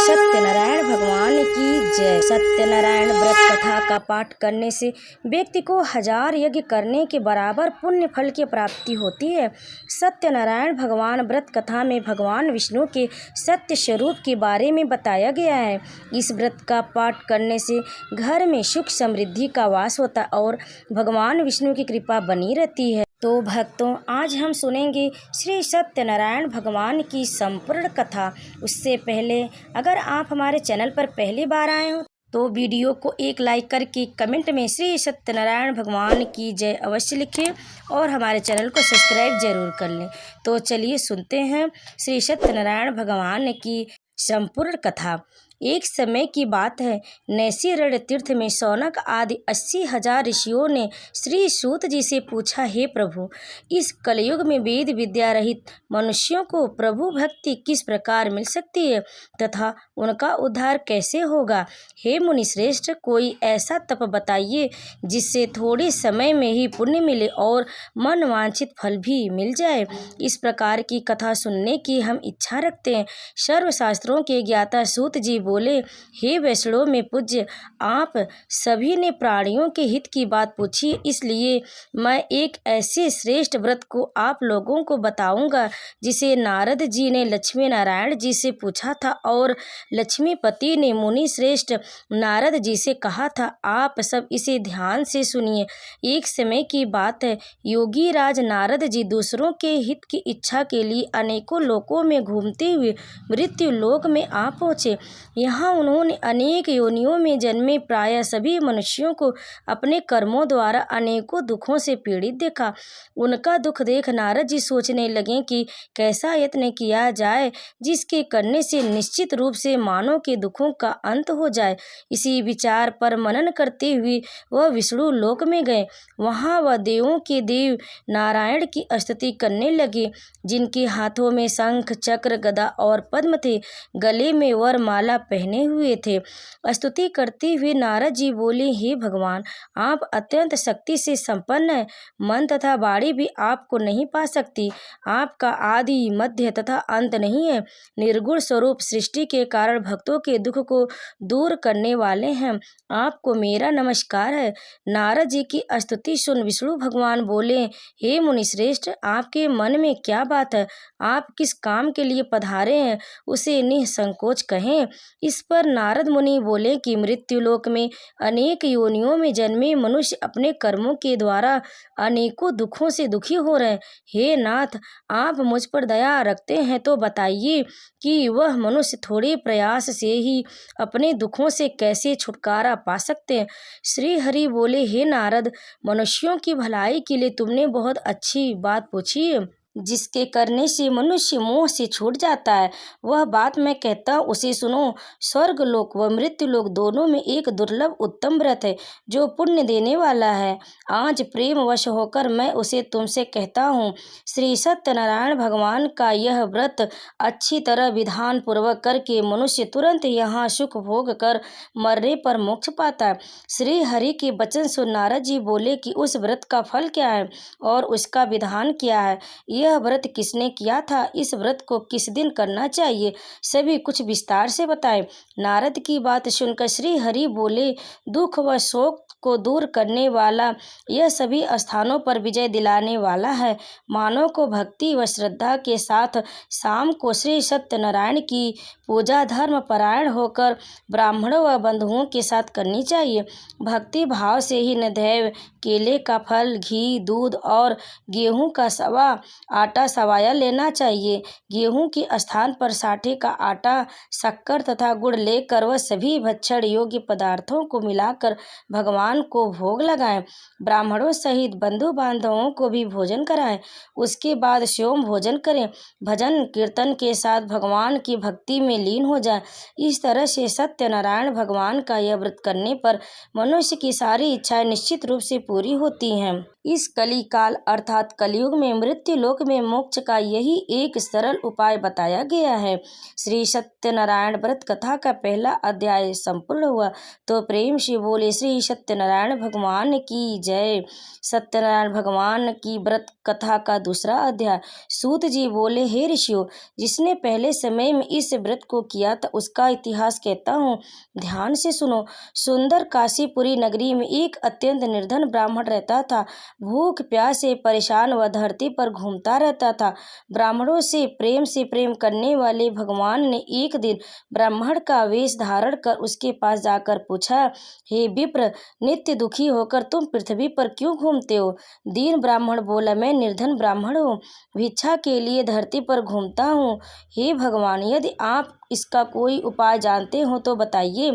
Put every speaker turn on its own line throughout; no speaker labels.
सत्यनारायण भगवान की जय। सत्यनारायण व्रत कथा का पाठ करने से व्यक्ति को 1000 यज्ञ करने के बराबर पुण्य फल की प्राप्ति होती है। सत्यनारायण भगवान व्रत कथा में भगवान विष्णु के सत्य स्वरूप के बारे में बताया गया है। इस व्रत का पाठ करने से घर में सुख समृद्धि का वास होता है और भगवान विष्णु की कृपा बनी रहती है। तो भक्तों, आज हम सुनेंगे श्री सत्यनारायण भगवान की संपूर्ण कथा। उससे पहले अगर आप हमारे चैनल पर पहली बार आए हो तो वीडियो को एक लाइक करके कमेंट में श्री सत्यनारायण भगवान की जय अवश्य लिखें और हमारे चैनल को सब्सक्राइब जरूर कर लें। तो चलिए सुनते हैं श्री सत्यनारायण भगवान की संपूर्ण कथा। एक समय की बात है, नैमिषारण्य तीर्थ में शौनक आदि 80,000 ऋषियों ने श्री सूत जी से पूछा, हे प्रभु, इस कलयुग में वेद विद्या रहित मनुष्यों को प्रभु भक्ति किस प्रकार मिल सकती है तथा उनका उद्धार कैसे होगा। हे मुनि श्रेष्ठ, कोई ऐसा तप बताइए जिससे थोड़े समय में ही पुण्य मिले और मनवांछित फल भी मिल जाए। इस प्रकार की कथा सुनने की हम इच्छा रखते हैं। सर्वशास्त्रों के ज्ञाता सूत जी बोले, हे वैष्णव में पूज्य, आप सभी ने प्राणियों के हित की बात पूछी, इसलिए मैं एक ऐसे श्रेष्ठ व्रत को आप लोगों को बताऊंगा जिसे नारद जी ने लक्ष्मी नारायण जी से पूछा था और लक्ष्मीपति ने मुनि श्रेष्ठ नारद जी से कहा था। आप सब इसे ध्यान से सुनिए। एक समय की बात है, योगी राज नारद जी दूसरों के हित की इच्छा के लिए अनेकों लोकों में घूमते हुए मृत्यु लोक में आ पहुँचे। यहाँ उन्होंने अनेक योनियों में जन्मे प्रायः सभी मनुष्यों को अपने कर्मों द्वारा अनेकों दुखों से पीड़ित देखा। उनका दुख देख नारद जी सोचने लगे कि कैसा यत्न किया जाए जिसके करने से निश्चित रूप से मानव के दुखों का अंत हो जाए। इसी विचार पर मनन करते हुए वह विष्णु लोक में गए। वहाँ वह देवों के देव नारायण की स्तुति करने लगे, जिनके हाथों में शंख चक्र गदा और पद्म थे, गले में वर माला पहने हुए थे। स्तुति करते हुए नारद जी बोले, हे भगवान, आप अत्यंत शक्ति से संपन्न है। मन तथा वाणी भी आपको नहीं पा सकती। आपका आदि मध्य तथा अंत नहीं है। निर्गुण स्वरूप सृष्टि के कारण भक्तों के दुख को दूर करने वाले हैं। आपको मेरा नमस्कार है। नारद जी की स्तुति सुन विष्णु भगवान बोले, हे मुनि श्रेष्ठ, आपके मन में क्या बात है? आप किस काम के लिए पधारे हैं, उसे निसंकोच कहें। इस पर नारद मुनि बोले कि मृत्यु लोक में अनेक योनियों में जन्मे मनुष्य अपने कर्मों के द्वारा अनेकों दुखों से दुखी हो रहे हैं। हे नाथ, आप मुझ पर दया रखते हैं तो बताइए कि वह मनुष्य थोड़े प्रयास से ही अपने दुखों से कैसे छुटकारा पा सकते हैं। श्री हरि बोले, हे नारद, मनुष्यों की भलाई के लिए तुमने बहुत अच्छी बात पूछी है। जिसके करने से मनुष्य मोह से छूट जाता है, वह बात मैं कहता हूँ, उसे सुनो। स्वर्ग लोक व मृत्यु लोक दोनों में एक दुर्लभ उत्तम व्रत है जो पुण्य देने वाला है। आज प्रेम वश होकर मैं उसे तुमसे कहता हूँ। श्री सत्यनारायण भगवान का यह व्रत अच्छी तरह विधान पूर्वक करके मनुष्य तुरंत यहाँ सुख भोग कर मरने पर मोक्ष पाता है। श्री हरि के वचन सुन नारद जी बोले कि उस व्रत का फल क्या है और उसका विधान क्या है। यह व्रत किसने किया था? इस व्रत को किस दिन करना चाहिए? सभी कुछ विस्तार से बताए। नारद की बात सुनकर श्री हरि बोले, दुख व शोक को दूर करने वाला, यह सभी स्थानों पर विजय दिलाने वाला है। मानव को भक्ति व श्रद्धा के साथ शाम को श्री सत्यनारायण की पूजा धर्म परायण होकर ब्राह्मणों व बंधुओं के साथ करनी चाहिए। भक्ति भाव से ही नैवेद्य, केले का फल, घी, दूध और गेहूं का सवा आटा सवाया लेना चाहिए। गेहूं के स्थान पर साठे का आटा, शक्कर तथा गुड़ लेकर वह सभी भक्षण योग्य पदार्थों को मिलाकर भगवान को भोग लगाएं। ब्राह्मणों सहित बंधु बांधवों को भी भोजन कराएं। उसके बाद स्वयं भोजन करें। भजन कीर्तन के साथ भगवान की भक्ति में लीन हो जाए। इस तरह से सत्यनारायण भगवान का यह व्रत करने पर मनुष्य की सारी इच्छाएं निश्चित रूप से पूरी होती हैं। इस कली काल अर्थात कलयुग में मृत्यु लोक में मोक्ष का यही एक सरल उपाय बताया गया है। श्री सत्यनारायण व्रत कथा का पहला अध्याय संपूर्ण हुआ। तो प्रेम से बोले श्री सत्यनारायण सत्यनारायण भगवान की जय। सत्यनारायण भगवान की व्रत कथा का दूसरा अध्याय। सूत जी बोले, हे ऋषियों, जिसने पहले समय में इस व्रत को किया था उसका इतिहास कहता हूँ, ध्यान से सुनो। सुंदर काशीपुरी नगरी में एक अत्यंत निर्धन ब्राह्मण रहता था। भूख प्यास से परेशान वह धरती पर घूमता रहता था। ब्राह्मणों से प्रेम करने वाले भगवान ने एक दिन ब्राह्मण का वेश धारण कर उसके पास जाकर पूछा, हे विप्र, नित्य दुखी होकर तुम पृथ्वी पर क्यों घूमते हो? दीन ब्राह्मण बोला, मैं निर्धन ब्राह्मण हूँ, भिक्षा के लिए धरती पर घूमता हूँ। हे भगवान, यदि आप इसका कोई उपाय जानते हो तो बताइए।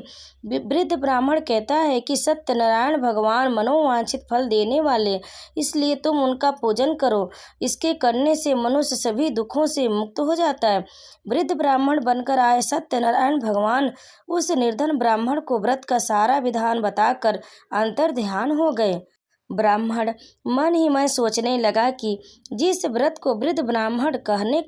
वृद्ध ब्राह्मण कहता है कि सत्यनारायण भगवान मनोवांछित फल देने वाले, इसलिए तुम उनका पूजन करो। इसके करने से मनुष्य सभी दुखों से मुक्त हो जाता है। वृद्ध ब्राह्मण बनकर आए सत्यनारायण भगवान उस निर्धन ब्राह्मण को व्रत का सारा विधान बताकर अंतर ध्यान हो गए। ब्राह्मण मन ही मन सोचने लगा कि जिस व्रत को वृद्ध ब्राह्मण करने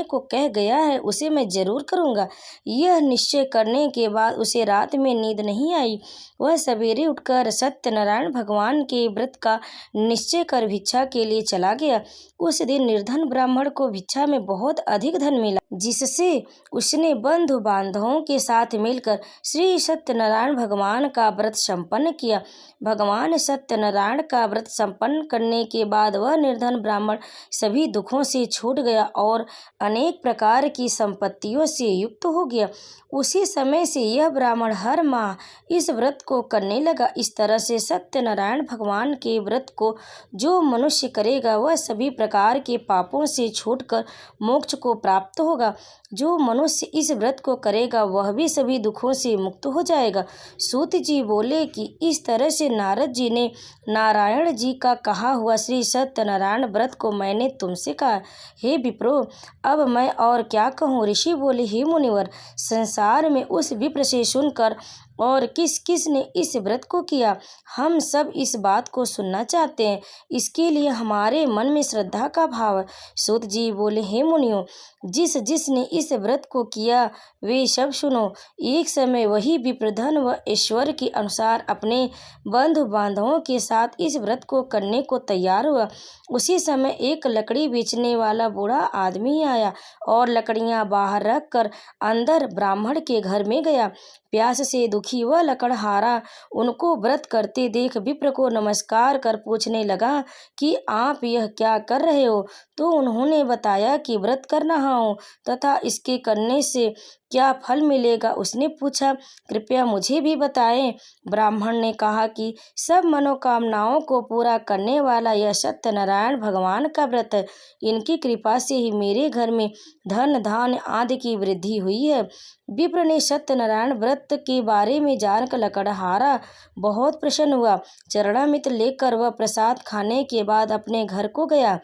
को कह गया है उसे मैं जरूर करूँगा। यह निश्चय करने के बाद उसे रात में नींद नहीं आई। वह सवेरे उठकर सत्यनारायण भगवान के व्रत का निश्चय कर भिक्षा के लिए चला गया। उस दिन निर्धन ब्राह्मण को भिक्षा में बहुत अधिक धन मिला, जिससे उसने बंधु बांधवों के साथ मिलकर श्री सत्यनारायण भगवान का व्रत संपन्न किया। भगवान सत्यनारायण का व्रत संपन्न करने के बाद वह निर्धन ब्राह्मण सभी दुखों से छूट गया और अनेक प्रकार की संपत्तियों से युक्त हो गया। उसी समय से यह ब्राह्मण हर माह इस व्रत को करने लगा। इस तरह से सत्यनारायण भगवान के व्रत को जो मनुष्य करेगा वह सभी प्रकार के पापों से छूटकर मोक्ष को प्राप्त होगा। जो मनुष्य इस व्रत को करेगा वह भी सभी दुखों से मुक्त हो जाएगा। सूत जी बोले कि इस तरह से नारद जी ने नारायण जी का कहा हुआ श्री सत्यनारायण व्रत को मैंने तुमसे कहा। हे विप्रो, अब मैं और क्या कहूँ? ऋषि बोले, हे मुनिवर, संसार में उस विप्र से सुनकर और किस किस ने इस व्रत को किया, हम सब इस बात को सुनना चाहते हैं। इसके लिए हमारे मन में श्रद्धा का भाव है। सूत जी बोले, हे मुनियों, जिसने इस व्रत को किया वे सब सुनो। एक समय वही विप्रधन व ईश्वर के अनुसार अपने बंधु बांधवों के साथ इस व्रत को करने को तैयार हुआ। उसी समय एक लकड़ी बेचने वाला बूढ़ा आदमी आया और लकड़ियां बाहर रख कर अंदर ब्राह्मण के घर में गया। प्यास से दुखी वह लकड़हारा उनको व्रत करते देख विप्र को नमस्कार कर पूछने लगा कि आप यह क्या कर रहे हो? तो उन्होंने बताया कि व्रत कर रहा हूँ तथा इसके करने से क्या फल मिलेगा। उसने पूछा, कृपया मुझे भी बताएं। ब्राह्मण ने कहा कि सब मनोकामनाओं को पूरा करने वाला यह सत्यनारायण भगवान का व्रत है। इनकी कृपा से ही मेरे घर में धन धान्य आदि की वृद्धि हुई है। विप्र ने सत्यनारायण व्रत के बारे में जानकर लकड़हारा बहुत प्रसन्न हुआ। चरणामृत लेकर वह प्रसाद खाने के बाद अपने घर को गया।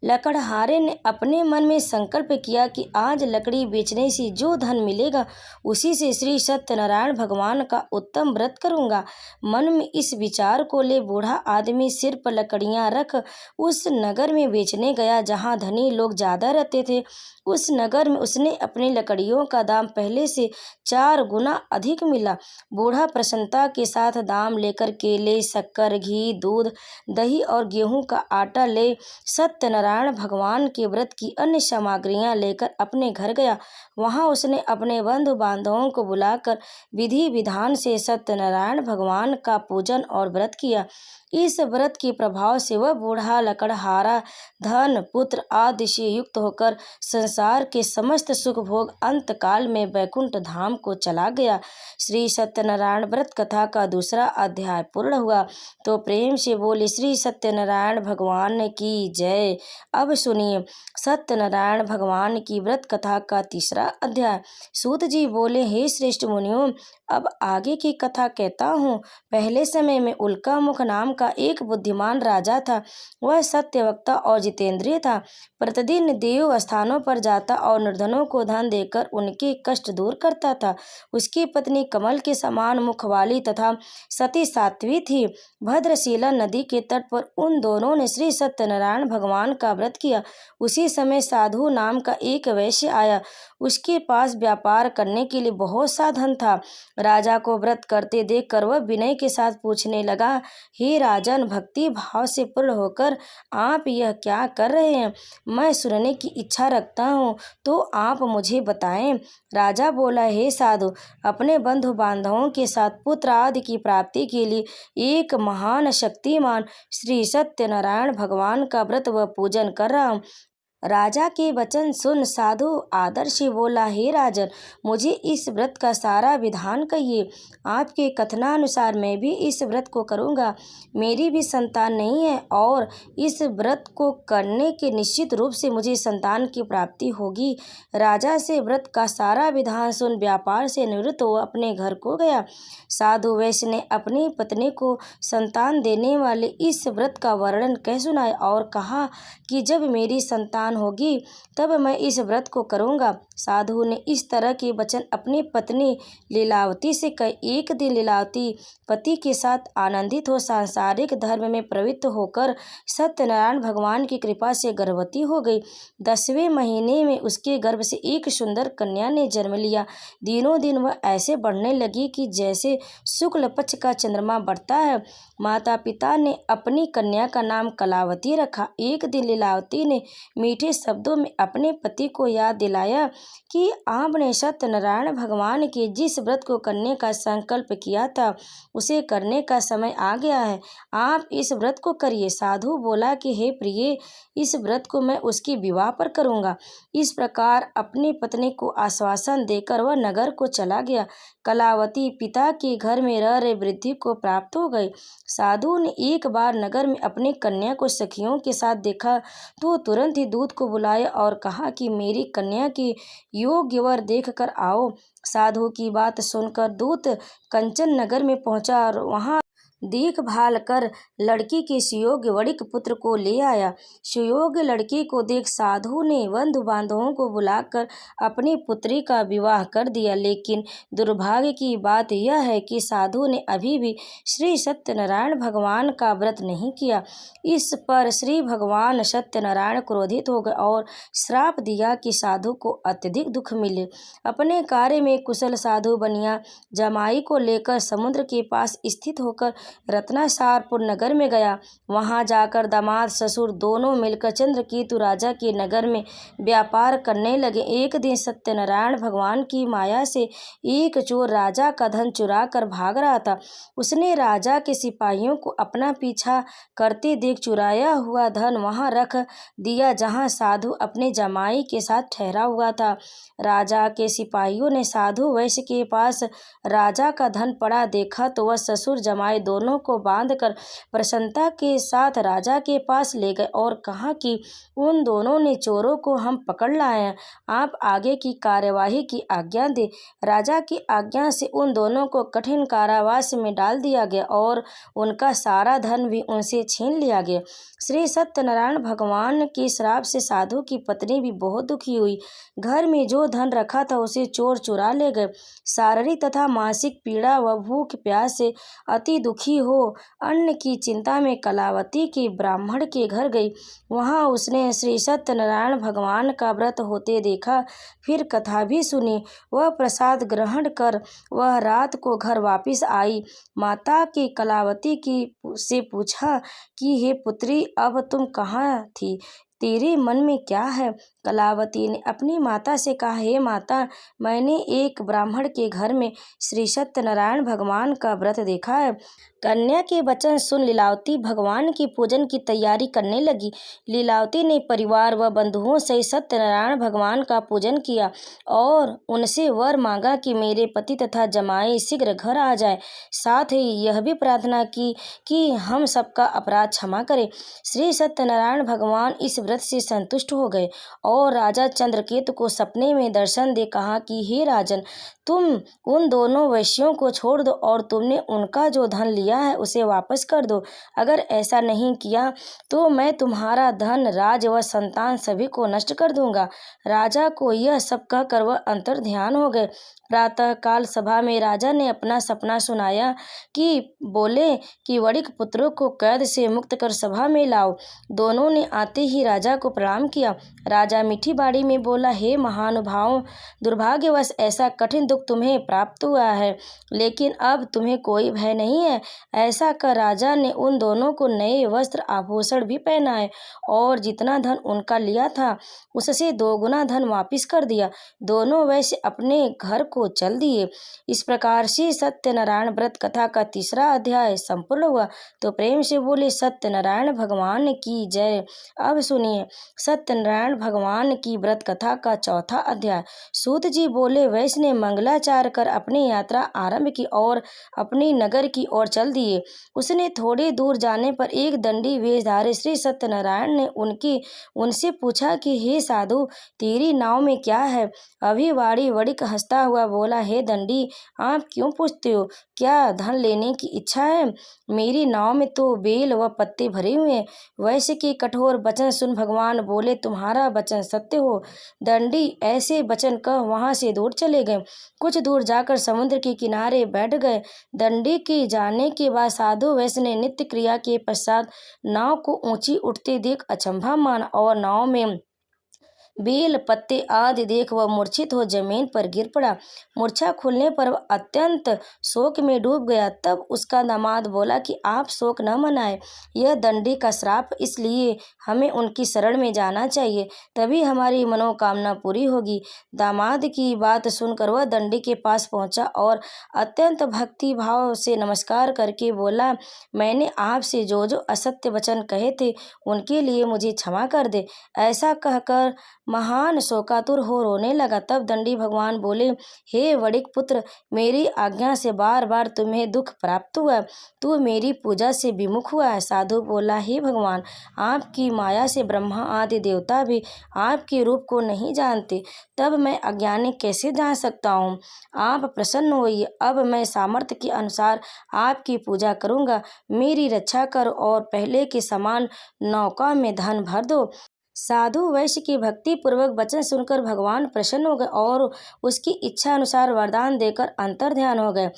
लकड़हारे ने अपने मन में संकल्प किया कि आज लकड़ी बेचने से जो धन मिलेगा उसी से श्री सत्यनारायण भगवान का उत्तम व्रत करूंगा। मन में इस विचार को ले बूढ़ा आदमी सिर पर लकड़ियां रख उस नगर में बेचने गया जहां धनी लोग ज्यादा रहते थे। उस नगर में उसने अपनी लकड़ियों का दाम पहले से 4 गुना अधिक मिला। बूढ़ा प्रसन्नता के साथ दाम लेकर केले, शक्कर, घी, दूध, दही और गेहूं का आटा ले सत्यनारायण भगवान के व्रत की अन्य सामग्रियां लेकर अपने घर गया। वहां उसने अपने बंधु बांधवों को बुलाकर विधि विधान से सत्यनारायण भगवान का पूजन और व्रत किया। इस व्रत के प्रभाव से वह बूढ़ा लकड़हारा धन पुत्र आदि से युक्त होकर संसार के समस्त सुख भोग अंत काल में वैकुंठ धाम को चला गया। श्री सत्यनारायण व्रत कथा का दूसरा अध्याय पूर्ण हुआ। तो प्रेम से बोले श्री सत्यनारायण भगवान की जय। अब सुनिए सत्यनारायण भगवान की व्रत कथा का तीसरा अध्याय। सूत जी बोले, हे श्रेष्ठ मुनियों, अब आगे की कथा कहता हूँ। पहले समय में उल्का मुख नाम का एक बुद्धिमान राजा था। वह सत्यवक्ता और जितेंद्रिय था। प्रतिदिन देव स्थानों पर जाता और निर्धनों को धन देकर उनके कष्ट दूर करता था। उसकी पत्नी कमल के समान मुख वाली तथा सती साध्वी थी। भद्रशिला नदी के तट पर उन दोनों ने श्री सत्यनारायण भगवान का व्रत किया। उसी समय साधु नाम का एक वैश्य आया। उसके पास व्यापार करने के लिए बहुत सा धन था। राजा को व्रत करते देखकर वह विनय के साथ पूछने लगा, हे राजन, भक्ति भाव से पूर्ण होकर आप यह क्या कर रहे हैं? मैं सुनने की इच्छा रखता हूँ, तो आप मुझे बताएं। राजा बोला, हे साधु, अपने बंधु बांधवों के साथ पुत्र आदि की प्राप्ति के लिए एक महान शक्तिमान श्री सत्यनारायण भगवान का व्रत व पूजन कर रहा हूँ। राजा के वचन सुन साधु आदर से बोला, हे राजन, मुझे इस व्रत का सारा विधान कहिए। आपके कथनानुसार मैं भी इस व्रत को करूँगा। मेरी भी संतान नहीं है और इस व्रत को करने के निश्चित रूप से मुझे संतान की प्राप्ति होगी। राजा से व्रत का सारा विधान सुन व्यापार से निवृत्त हो अपने घर को गया। साधु वैश्य ने अपनी पत्नी को संतान देने वाले इस व्रत का वर्णन कह सुनाया और कहा कि जब मेरी संतान होगी तब मैं इस व्रत को करूँगा। साधु ने इस तरह के वचन अपनी पत्नी लीलावती से कहे। एक दिन लीलावती पति के साथ आनंदित हो सांसारिक धर्म में प्रवृत्त होकर सत्यनारायण भगवान की कृपा से गर्भवती हो गई। 10वें महीने में उसके गर्भ से एक सुंदर कन्या ने जन्म लिया। दिनों दिन वह ऐसे बढ़ने लगी कि जैसे शुक्ल पक्ष का चंद्रमा बढ़ता है। माता पिता ने अपनी कन्या का नाम कलावती रखा। एक दिन लीलावती ने मीठे शब्दों में अपने पति को याद दिलाया कि आपने सत्यनारायण भगवान के जिस व्रत को करने का संकल्प किया था उसे करने का समय आ गया है। आप इस व्रत को करिए। साधु बोला कि हे प्रिय, इस व्रत को मैं उसकी विवाह पर करूँगा। इस प्रकार अपनी पत्नी को आश्वासन देकर वह नगर को चला गया। कलावती पिता के घर में रह रहे वृद्धि को प्राप्त हो गई। साधु ने एक बार नगर में अपनी कन्या को सखियों के साथ देखा तो तुरंत ही दूत को बुलाया और कहा कि मेरी कन्या की योग्य वर देख कर आओ। साधु की बात सुनकर दूत कंचन नगर में पहुंचा और वहां देखभाल कर लड़की के सुयोग्य वणिक पुत्र को ले आया। सुयोग्य लड़की को देख साधु ने बंधु बांधवों को बुलाकर अपनी पुत्री का विवाह कर दिया। लेकिन दुर्भाग्य की बात यह है कि साधु ने अभी भी श्री सत्यनारायण भगवान का व्रत नहीं किया। इस पर श्री भगवान सत्यनारायण क्रोधित हो गए और श्राप दिया कि साधु को अत्यधिक दुख मिले। अपने कार्य में कुशल साधु बनिया जमाई को लेकर समुद्र के पास स्थित होकर रत्नासारपुर नगर में गया। वहां जाकर दामाद ससुर दोनों मिलकर चंद्रकेतु राजा के नगर में व्यापार करने लगे। एक दिन सत्यनारायण भगवान की माया से एक चोर राजा का धन चुरा कर भाग रहा था। उसने राजा के सिपाहियों को अपना पीछा करते देख चुराया हुआ धन वहां रख दिया जहां साधु अपने जमाई के साथ ठहरा हुआ था। राजा के सिपाहियों ने साधु वैश्य के पास राजा का धन पड़ा देखा तो वह ससुर जमाई दोनों को बांधकर प्रसन्नता के साथ राजा के पास ले गए और कहा कि उन दोनों ने चोरों को हम पकड़ लाए हैं, आप आगे की कार्यवाही की आज्ञा दें। राजा की आज्ञा से उन दोनों को कठिन कारावास में डाल दिया गया और उनका सारा धन भी उनसे छीन लिया गया। श्री सत्यनारायण भगवान के श्राप से साधु की पत्नी भी बहुत दुखी हुई। घर में जो धन रखा था उसे चोर चुरा ले गए। शारीरिक तथा मानसिक पीड़ा व भूख प्यास से अति दुखी हो अन्न की चिंता में कलावती के ब्राह्मण के घर गई। वहां उसने श्री सत्यनारायण भगवान का व्रत होते देखा, फिर कथा भी सुनी। वह प्रसाद ग्रहण कर वह रात को घर वापस आई। माता की कलावती की से पूछा कि हे पुत्री, अब तुम कहाँ थी, तेरे मन में क्या है? कलावती ने अपनी माता से कहा, हे माता, मैंने एक ब्राह्मण के घर में श्री सत्यनारायण भगवान का व्रत देखा है। कन्या के वचन सुन लीलावती भगवान की पूजन की तैयारी करने लगी। लीलावती ने परिवार व बंधुओं से सत्यनारायण भगवान का पूजन किया और उनसे वर मांगा कि मेरे पति तथा जमाई शीघ्र घर आ जाए। साथ ही यह भी प्रार्थना की कि हम सबका अपराध क्षमा करें। श्री सत्यनारायण भगवान इस व्रत से संतुष्ट हो गए और राजा चंद्रकेतु को सपने में दर्शन दे कहा कि हे राजन, तुम उन दोनों वैश्यों को छोड़ दो और तुमने उनका जो धन लिया है उसे वापस कर दो। अगर ऐसा नहीं किया तो मैं तुम्हारा धन, राज व संतान सभी को नष्ट कर दूंगा। राजा को यह सब कहकर वह अंतर ध्यान हो गए। प्रातः काल सभा में राजा ने अपना सपना सुनाया कि बोले कि वणिक पुत्रों को कैद से मुक्त कर सभा में लाओ। दोनों ने आते ही राजा को प्रणाम किया। राजा मीठी बाड़ी में बोला, हे महानुभावों, दुर्भाग्यवश ऐसा कठिन दुख तुम्हें प्राप्त हुआ है, लेकिन अब तुम्हें कोई भय नहीं है। ऐसा कर राजा ने उन दोनों को नए वस्त्र आभूषण भी पहनाए और जितना धन उनका लिया था उससे 2 गुना धन वापिस कर दिया। दोनों वैसे अपने घर को चल दिए। इस प्रकार से सत्यनारायण व्रत कथा का 3रा अध्याय संपूर्ण हुआ। तो प्रेम से बोले सत्यनारायण भगवान की जय। अब सुनिए सत्यनारायण भगवान की व्रत कथा का 4था अध्याय। सूत जी बोले, वैश्य ने मंगलाचार कर अपनी यात्रा आरंभ की और अपनी नगर की ओर चल दिए। उसने थोड़ी दूर जाने पर एक दंडी वेशधारी श्री सत्यनारायण ने उनसे पूछा कि हे साधु, तेरी नाव में क्या है? अभिवाड़ी वणिक हंसता हुआ बोला, हे दंडी, आप क्यों पूछते हो? क्या धन लेने की इच्छा है? मेरी नाव में तो बेल व पत्ते भरे हुए हैं। वैश्य के कठोर वचन सुन भगवान बोले, तुम्हारा वचन सत्य हो। दंडी ऐसे वचन कह वहां से दूर चले गए। कुछ दूर जाकर समुद्र के किनारे बैठ गए। दंडी के जाने के बाद साधु वैश्य ने नित्य क्रिया के पश्चात नाव को ऊंची उठते देख अचंभा माना और नाव में बेल पत्ते आदि देख वह मूर्छित हो जमीन पर गिर पड़ा। मूर्छा खुलने पर वह अत्यंत शोक में डूब गया। तब उसका दामाद बोला कि आप शोक न मनाएं, यह दंडी का श्राप, इसलिए हमें उनकी शरण में जाना चाहिए, तभी हमारी मनोकामना पूरी होगी। दामाद की बात सुनकर वह दंडी के पास पहुंचा और अत्यंत भक्ति भाव से नमस्कार करके बोला, मैंने आपसे जो जो असत्य वचन कहे थे उनके लिए मुझे क्षमा कर दे। ऐसा कहकर महान शोकातुर हो रोने लगा। तब दंडी भगवान बोले, हे वणिक पुत्र, मेरी आज्ञा से बार बार तुम्हें दुख प्राप्त हुआ, तू मेरी पूजा से विमुख हुआ है। साधु बोला, हे भगवान, आपकी माया से ब्रह्मा आदि देवता भी आपके रूप को नहीं जानते, तब मैं अज्ञानी कैसे जान सकता हूँ? आप प्रसन्न होइए, अब मैं सामर्थ्य के अनुसार आपकी पूजा करूँगा। मेरी रक्षा करो और पहले के समान नौका में धन भर दो। साधु वैश्य की भक्ति पूर्वक वचन सुनकर भगवान प्रसन्न हो गए और उसकी इच्छा अनुसार वरदान देकर अंतर्ध्यान हो गए।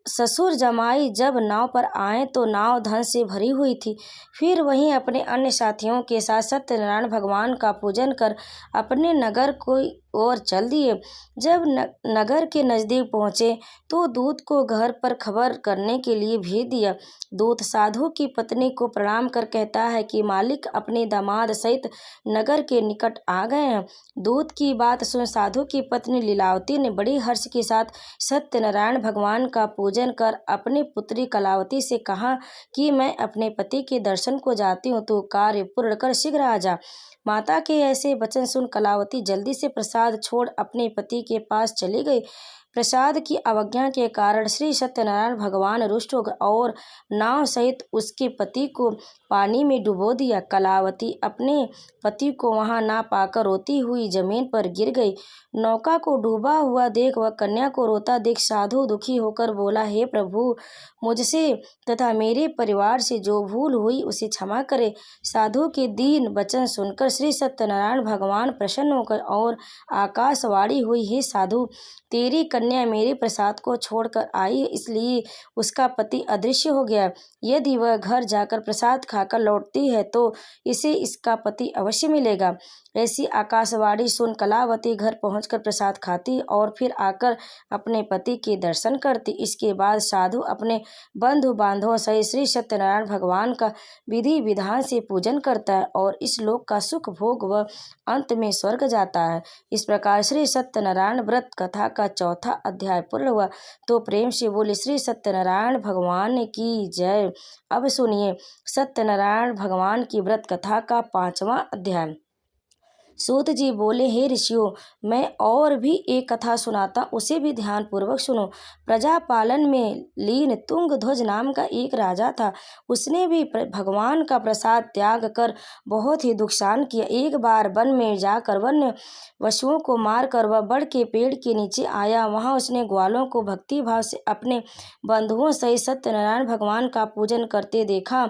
ससुर जमाई जब नाव पर आए तो नाव धन से भरी हुई थी। फिर वहीं अपने अन्य साथियों के साथ सत्यनारायण भगवान का पूजन कर अपने नगर को ओर चल दिए। जब नगर के नजदीक पहुंचे तो दूत को घर पर खबर करने के लिए भेज दिया। दूत साधु की पत्नी को प्रणाम कर कहता है कि मालिक अपने दामाद सहित नगर के निकट आ गए हैं। दूत की बात सुन साधु की पत्नी लीलावती ने बड़ी हर्ष के साथ सत्यनारायण भगवान का पूजन कर अपनी पुत्री कलावती से कहा कि मैं अपने पति के दर्शन को जाती हूँ, तो कार्य पूर्ण कर शीघ्र आ जा। माता के ऐसे वचन सुन कलावती जल्दी से प्रसाद छोड़ अपने पति के पास चली गई। प्रसाद की अवज्ञा के कारण श्री सत्यनारायण भगवान रुष्ट हो गए और नाव सहित उसके पति को पानी में डुबो दिया। कलावती अपने पति को वहां ना पाकर रोती हुई जमीन पर गिर गई। नौका को डूबा हुआ देख वह कन्या को रोता देख साधु दुखी होकर बोला, हे प्रभु, मुझसे तथा मेरे परिवार से जो भूल हुई उसे क्षमा करे। साधु के दीन वचन सुनकर श्री सत्यनारायण भगवान प्रसन्न होकर और आकाशवाणी हुई, हे साधु, तेरी कन्या मेरे प्रसाद को छोड़कर आई है, इसलिए उसका पति अदृश्य हो गया। यदि वह घर जाकर प्रसाद खाकर लौटती है तो इसे इसका पति अवश्य मिलेगा। ऐसी आकाशवाणी सुन कलावती घर पहुंचकर प्रसाद खाती और फिर आकर अपने पति के दर्शन करती। इसके बाद साधु अपने बंधु बांधवों सहित श्री सत्यनारायण भगवान का विधि विधान से पूजन करता है और इस लोक का सुख भोग व अंत में स्वर्ग जाता है। इस प्रकार श्री सत्यनारायण व्रत कथा का 4था अध्याय पूर्ण हुआ। तो प्रेम से बोले श्री सत्यनारायण भगवान की जय। अब सुनिए सत्यनारायण भगवान की व्रत कथा का 5वां अध्याय। सूत जी बोले, हे ऋषियों, मैं और भी एक कथा सुनाता, उसे भी ध्यान पूर्वक सुनो। प्रजा पालन में लीन तुंगध्वज नाम का एक राजा था। उसने भी भगवान का प्रसाद त्याग कर बहुत ही दुखसान किया। एक बार वन में जाकर वन्य पशुओं को मारकर वह बड़ के पेड़ के नीचे आया। वहां उसने ग्वालों को भक्ति भाव से अपने बंधुओं सहित सत्यनारायण भगवान का पूजन करते देखा।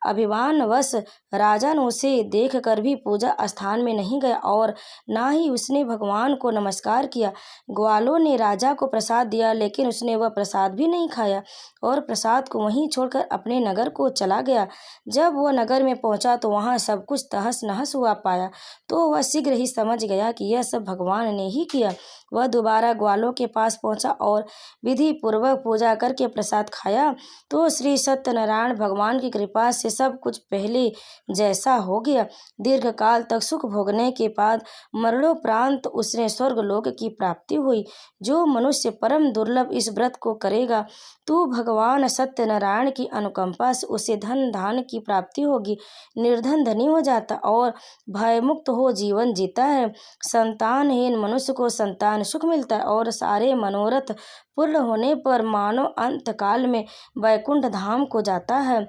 अभिमानवश राजन उसे देख कर भी पूजा स्थान में नहीं गया और ना ही उसने भगवान को नमस्कार किया। ग्वालों ने राजा को प्रसाद दिया, लेकिन उसने वह प्रसाद भी नहीं खाया और प्रसाद को वहीं छोड़कर अपने नगर को चला गया। जब वह नगर में पहुंचा तो वहां सब कुछ तहस नहस हुआ पाया, तो वह शीघ्र ही समझ गया कि यह सब भगवान ने ही किया। वह दोबारा ग्वालों के पास पहुंचा और विधि पूर्वक पूजा करके प्रसाद खाया, तो श्री सत्यनारायण भगवान की कृपा से सब कुछ पहले जैसा हो गया। दीर्घ काल तक सुख भोगने के बाद मरणोपरांत उसने स्वर्गलोक की प्राप्ति हुई। जो मनुष्य परम दुर्लभ इस व्रत को करेगा, तो भगवान सत्यनारायण की अनुकंपा से उसे धन धान की प्राप्ति होगी। निर्धन धनी हो जाता और भयमुक्त हो जीवन जीता है। संतानहीन मनुष्य को संतान सुख मिलता है और सारे मनोरथ पूर्ण होने पर मानव अंत काल में वैकुंठ धाम को जाता है।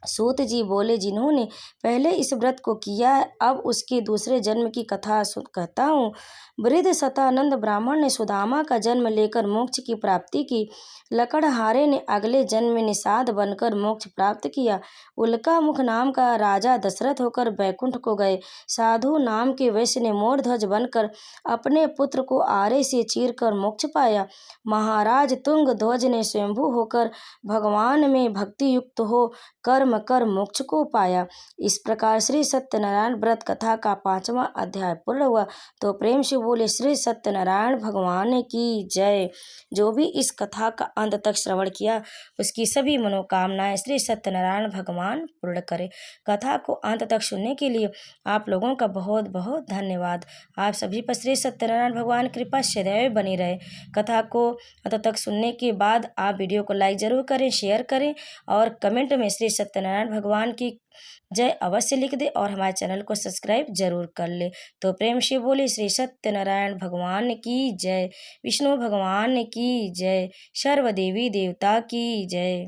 सूत जी बोले, जिन्होंने पहले इस व्रत को किया है, अब उसके दूसरे जन्म की कथा कहता हूँ। वृद्ध शतानंद ब्राह्मण ने सुदामा का जन्म लेकर मोक्ष की प्राप्ति की। लकड़हारे ने अगले जन्म में निषाद बनकर मोक्ष प्राप्त किया। उल्का मुख नाम का राजा दशरथ होकर बैकुंठ को गए। साधु नाम के वैश्य ने मोरध्वज बनकर अपने पुत्र को आरे से चीरकर मोक्ष पाया। महाराज तुंग ध्वज ने स्वयंभू होकर भगवान में भक्ति युक्त हो कर्म कर मोक्ष को पाया। इस प्रकार श्री सत्यनारायण व्रत कथा का 5वां अध्याय पूर्ण हुआ। तो प्रेम से बोले श्री सत्यनारायण भगवान की जय। जो भी इस कथा का अंत तक श्रवण किया, उसकी सभी मनोकामनाएं श्री सत्यनारायण भगवान पूर्ण करे। कथा को अंत तक सुनने के लिए आप लोगों का बहुत बहुत धन्यवाद। आप सभी पर श्री सत्यनारायण भगवान की कृपा सदैव बनी रहे। कथा को अंत तक सुनने के बाद आप वीडियो को लाइक जरूर करें, शेयर करें और कमेंट में श्री सत्यनारायण भगवान की जय अवश्य लिख दे और हमारे चैनल को सब्सक्राइब जरूर कर ले। तो प्रेम से बोले श्री सत्यनारायण भगवान की जय, विष्णु भगवान की जय, सर्व देवी देवता की जय।